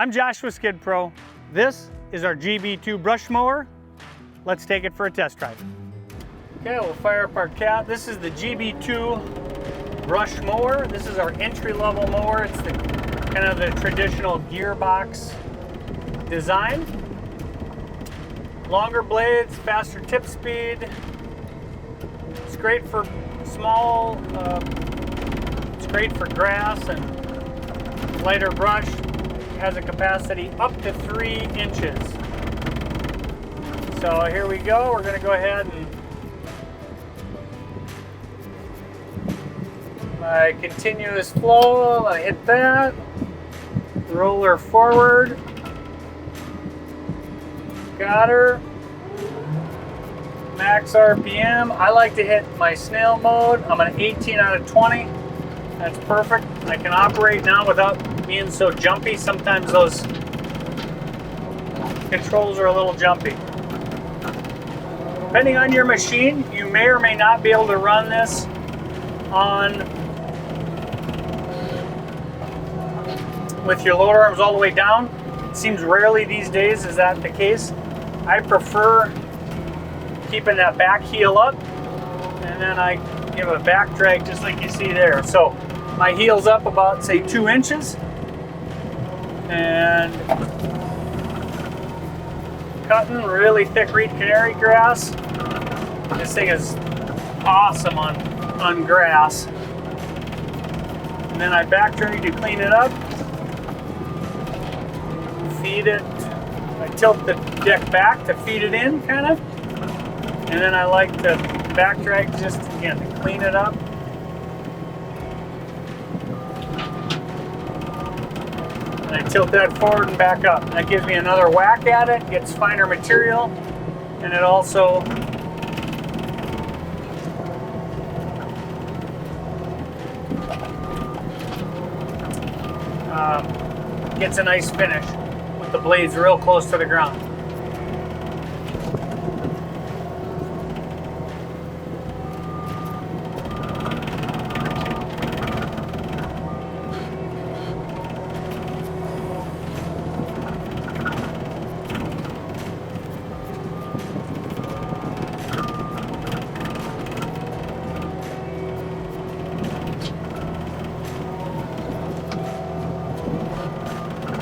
I'm Josh with Skid Pro. This is our GB2 brush mower. Let's take it for a test drive. Okay, we'll fire up our cat. This is the GB2 brush mower. This is our entry-level mower. It's the kind of the traditional gearbox design. Longer blades, faster tip speed. It's great for small, it's great for grass and lighter brush. Has a capacity up to 3 inches. So here we go. We're going to go ahead and by continuous flow, I hit that. Roller forward. Got her. Max RPM. I like to hit my snail mode. I'm an 18 out of 20. That's perfect. I can operate now without being so jumpy. Sometimes those controls are a little jumpy. Depending on your machine, you may or may not be able to run this on with your load arms all the way down. It seems rarely these days is that the case. I prefer keeping that back heel up, and then I give a back drag just like you see there. So my heel's up about, say, 2 inches, and cutting really thick reed canary grass. This thing is awesome on grass. And then I back drag to clean it up, feed it. I tilt the deck back to feed it in, kind of. And then I like to back drag just, again, to clean it up. And I tilt that forward and back up. That gives me another whack at it, gets finer material, and it also gets a nice finish with the blades real close to the ground.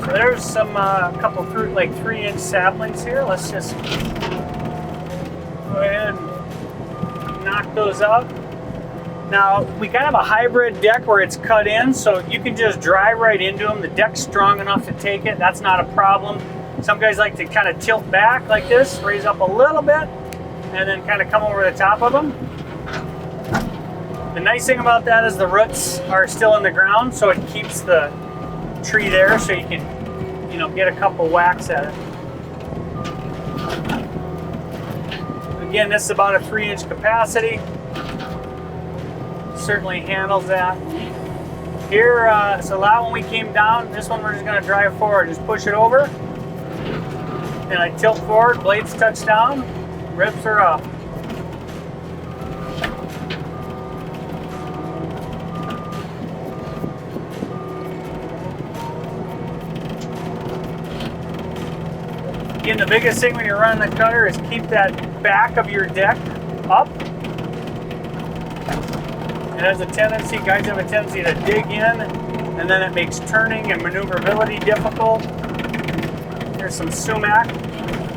So there's some couple through like 3-inch saplings here. Let's just go ahead and knock those out. Now we kind of have a hybrid deck where it's cut in, so you can just drive right into them. The deck's strong enough to take it. That's not a problem. Some guys like to kind of tilt back like this, raise up a little bit, and then kind of come over the top of them. The nice thing about that is the roots are still in the ground, so it keeps the tree there, so you can, you know, get a couple whacks at it. Again, this is about a 3-inch capacity. Certainly handles that. Here, so that one we came down. This one we're just going to drive forward. Just push it over, and I tilt forward. Blades touch down. Ribs are up. Again, the biggest thing when you're running the cutter is keep that back of your deck up. It has a tendency, guys have a tendency to dig in, and then it makes turning and maneuverability difficult. Here's some sumac.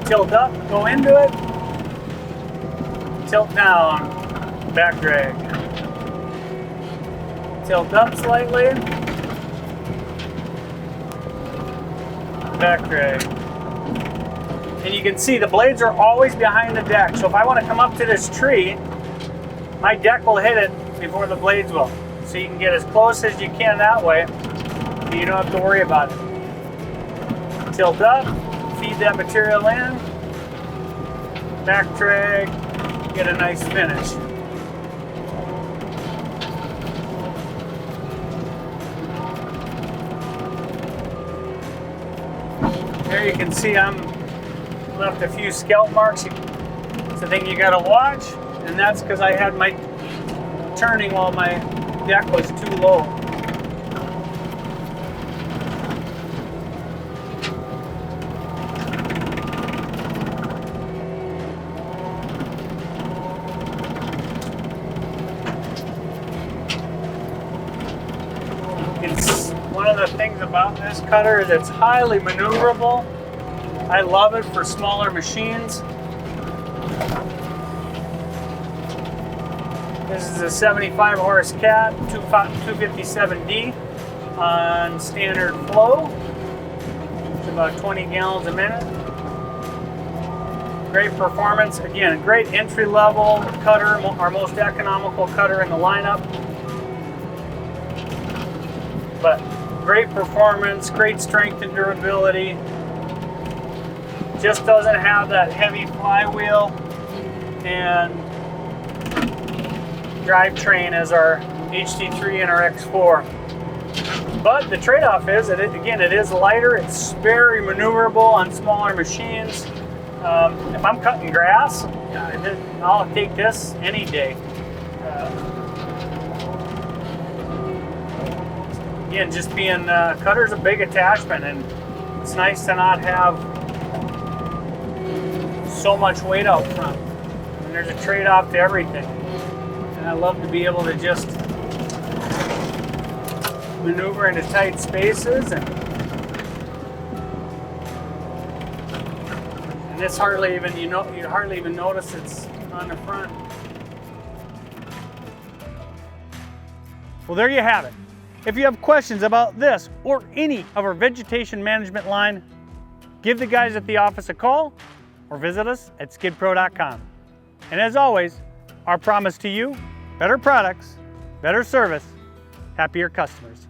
Tilt up, go into it. Tilt down, back drag. Tilt up slightly. Back drag. And you can see the blades are always behind the deck. So if I want to come up to this tree, my deck will hit it before the blades will. So you can get as close as you can that way, and you don't have to worry about it. Tilt up, feed that material in, back drag, get a nice finish. There you can see I'm left a few scalp marks. It's the thing you gotta watch, and that's because I had my turning while my deck was too low. about this cutter is it's highly maneuverable. I love it for smaller machines. This is a 75 horse cat, 257D on standard flow. It's about 20 gallons a minute. Great performance. Again, a great entry level cutter, our most economical cutter in the lineup. But great performance, great strength and durability. Just doesn't have that heavy flywheel and drivetrain as our HD3 and our X4. But the trade-off is that it is lighter. It's very maneuverable on smaller machines. If I'm cutting grass, I'll take this any day. Again, just being cutter's a big attachment, and it's nice to not have so much weight out front. And there's a trade-off to everything. And I love to be able to just maneuver into tight spaces, and this hardly even, you hardly even notice it's on the front. Well, there you have it. If you have questions about this or any of our vegetation management line, give the guys at the office a call or visit us at skidpro.com. And as always, our promise to you, better products, better service, happier customers.